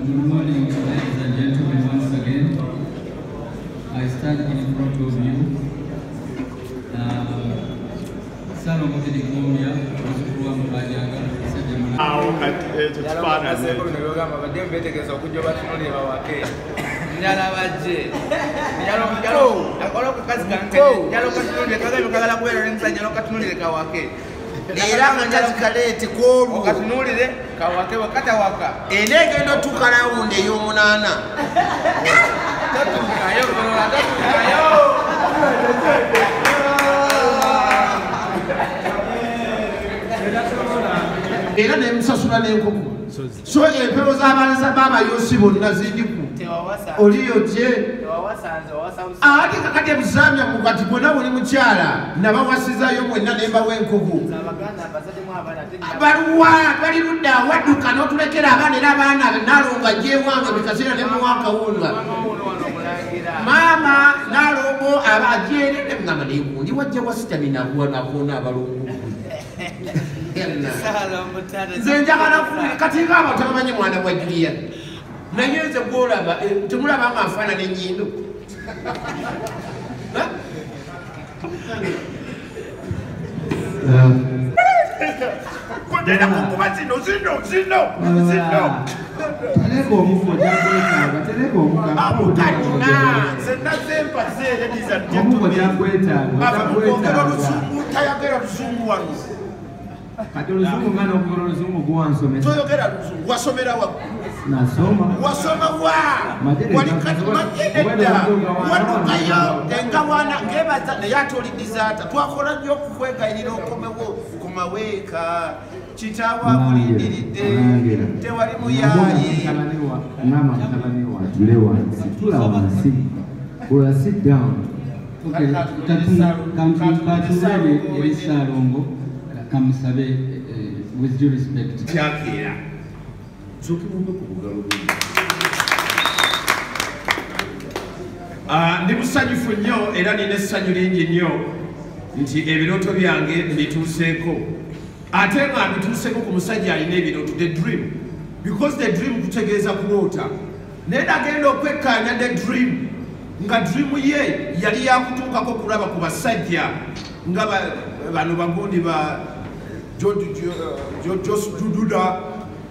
Good morning, ladies and gentlemen, once again. I stand in front of you. Salomon Dikumbia, Muzukuru Mbajaga, Era nga zikalete koru okatunulire kawake wakata waka enege ndo tukalawunde y'omunaana tatukayo golola tatukayo era nemusasula n'enkoko so empewo z'abaana b'abayoosi bonna zindiku oliyo gye ate kakati ebusamya mukati bwonna buli mukyala nabawasizayo mwenna nembawo enkoko baluwa bali ludda wadduka n'otulekera abaana era abaana nalonga gyewanga bikaseera ne muwakawunga maama nalongo abajeerede mugamba negundi wajja wa sitamina nakoona abalongo nze njagala kati ng'abantu abamanyi mwana wa Julia naye nze gwolaba temulaba nga nfaanana ennyindo kodera kukuba zino tereka omufo gyakwetaaga, tereka amukalina nze nazempase omufo gyakwetaaga, oluzungu tayagera luzungu wano kati oluzungu nga n'okugera oluzungu guwansomesa toyogera luzungu wasomera wa nasoma wasoma wa walikatimakedda wadukayo engawana ngebaza naye ate olidizaata twakola nnyo okukwegayirira okomewo kumaweeka kitaawo akulindiridde tewali muyaayi ngamba mutabani wa tule wansi tula wansi ola sit down katulebe eri Saalongo kamusabe with due respect kyakeera sokimume ku bugalo ndi musanyufu nnyo era nina essanyu lingi nnyo nti ebirooto byange mbituuseeko ate nga mbituuseeko ku musajja alina ebirooto the dream because the dream kutegeeza kuloota naye nagenda okwekkaanya the dream nga dream ye yali yakutuukako kulaba ku basajja nga bano bagundi ba Dududa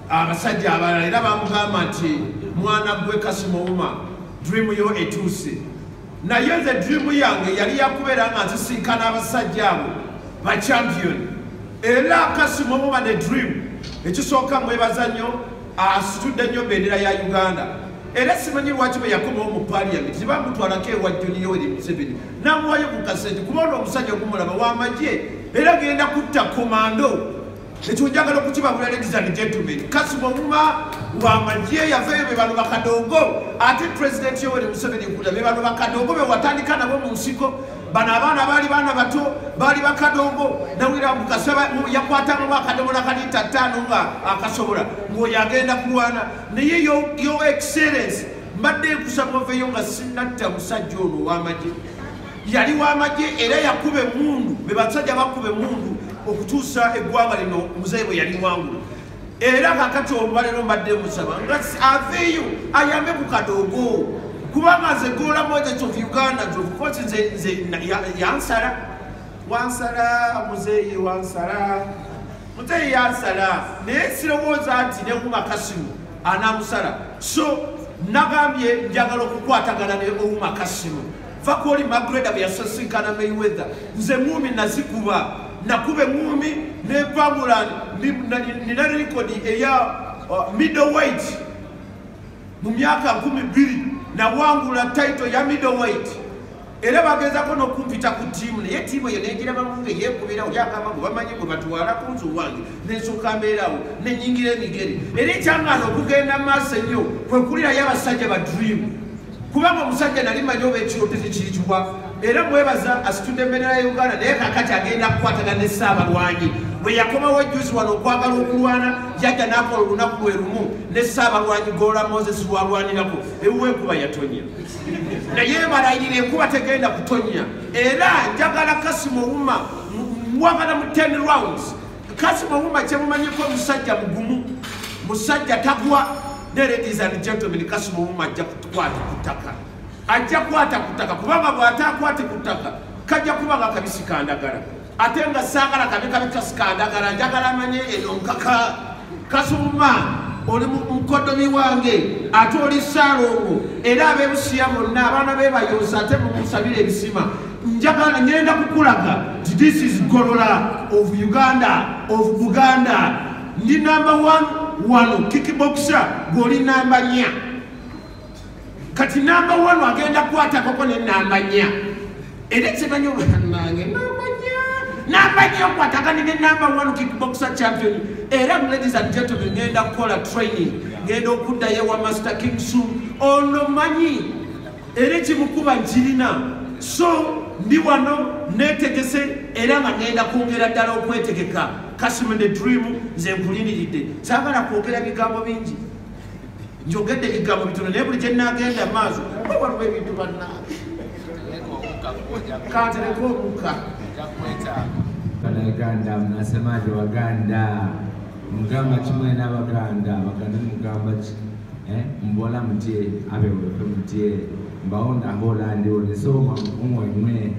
abasajja abalala era bamugamba nti mwana gwe Kassim Ouma dream yo etuuse naye nze dream yange yali yakubeera nga nzisinkana abasajja abo ba champion era Kassim Ouma the dream ekisooka mwebaza nnyo asitudde nnyo bendera ya Uganda era simanyi lwaki bwe yakomawo mu parliament tebamutwalako ewa John Yoweri Museveni namuwayo ku kasente kubona omusajja ogumulaba w'amagye era genda kutta komando ekyo njagala okukibabula ladies and gentlemen Kassim Ouma w'amagye yavayo be bano bakadongo ate president Yoweri Museveni kula be bano bakadongo be watandika nabo mu nsiko bano abaana baali baana bato baali bakadongo nawira mukasaba yakwatanga bakadongo nakalita 5 nga akasobola ng'oyo agenda kulwana naye yo excellence mbadde kusaba oveyo nga sinatta musajja ono w'amagye yali w'amagye era yakube mundu be basajja bakube mundu okutuusa eggwanga lino muzeeyi bwe yali wangulu era kakati olwaleero mbadde musaba nga aveeyo ayambe ku kadongo kubanga nze Gola Moses of Uganda nze nze yansala wansala muzeeyi wansala muzeeyi yansala naye sirowooza nti ne Ouma Kassim anaamusala so nagambye njagala okukwatagana ne Ouma Kassim Fakoli Magreda bwe yasisinkana Mayweather nze mumi nazikuba nakube mumi nepangula nina rekodi eya middleweight mu myaka 12 na wangula title ya middleweight era bagezako n'okumpita ku ttiimu naye ttiimu eyo nengira bamunge yeekubira olyagamba ngo bamanyi gwe batwala ku nzu wange nensooka mbeerawo nenyingira emigere era ekyangaana okugenda mu maaso ennyo kwe kulirayo abasajja ba dream kubanga omusajja nali manyi oba ekirooto tekirikiwa era mwebaza asitudde embeera ya Uganda naye kakati agenda kukwatagana ne Ssaabalwanyi bwe yakomawo ejjuzi wano okwagala okulwana yajja n'akola olunaku lwe lumu ne Ssaabalwanyi Golola Moses lwalwanirako ewuwe enkuba yatonya naye balayirira enkuba tegenda kutonya era njagala Kassim Ouma mwagala mu 10 rounds Kassim Ouma kyemumanyiko omusajja mugumu musajja tagwa ne ladies and gentlemen Kassim Ouma ajja kukwata ku ttaka ajja kwata ku ttaka kubanga bw'ataakwate ku ttaka kajja kuba nga kabisi kandagala ate nga saagala kabi kasikandagala njagala amanye eno nkaka Kassim Ouma oli mukodomi wange ate oli Ssaalongo era abeebusiya bonna abaana beebayonsa ate mumusabira ebisima njagala ngenda kukulaga nti this is Golola of Uganda of Buganda ndi number 1 wano kickboxer goli namba 4 kati namba 1 agenda kwatakako ne namba 4 era kimanyi obannange namba 4 kwatakane ne namba 1 kickboxer champion era ladies and gentlemen ngenda kukola training ngenda okuddayo wa Master King Soon ono manyi era kimukuba nkirina so ndi wano netegese era nga ngenda kwongera ddala okwetegeka Kassim the Dream nze nkuliniridde saagala kwogera bigambo bingi njogedde bigambo bitono naye buli gye nagenda maaso waliwo ebintu bannange kantereko omuka Banaganda mnasemaje Waganda mugamba kimwe n'Abaganda Abaganda mugamba ki mbola mutye abewefe mutye mbaona Holland olisoma umwe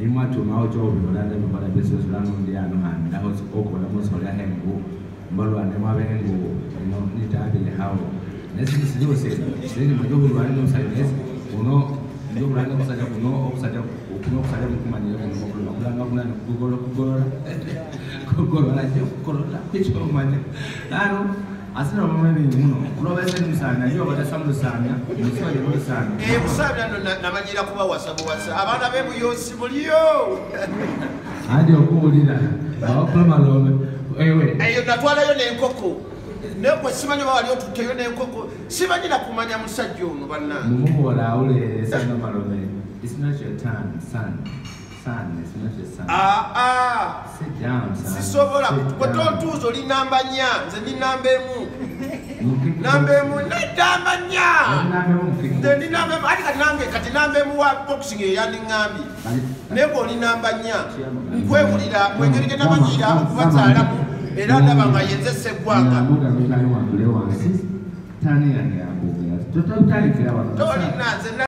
imwatumawo kyobulanda bikola besosolano ndiano handa okola musola hengu mbalwane mabengu ino nitabile hawo nesi sijose sini mujobulwane nomsayes uno njobulwane kusajja kuno okusajja mukumanyira kuno okulanga kulana kugolola kwichomanya ano asina mumene muno kulobese musana yo batasamu sana muswaje musana musana namanyira kuba wasabo wasa abana bebuyosi muliyo hadi okuulira bakulama lome ewe ayo natwalayo n'enkoko nekwe simanyi bawali otuteyo n'enkoko simanyi nakumanya musajja ono banna mumubola awulere sana malome it's not your turn son it's not your son sit down son sisobola kutotuzo li namba 4 nze ni namba 1 namba 1 namba 4 nze ni namba kati namba 1 wa boxing eyandi ngambi neko li namba 4 nkwewulira mwengerije n'abanyira okubazaalamu era ndaba nga yenze Sseggwanga tani yange yakugera totali kira wano tolina nze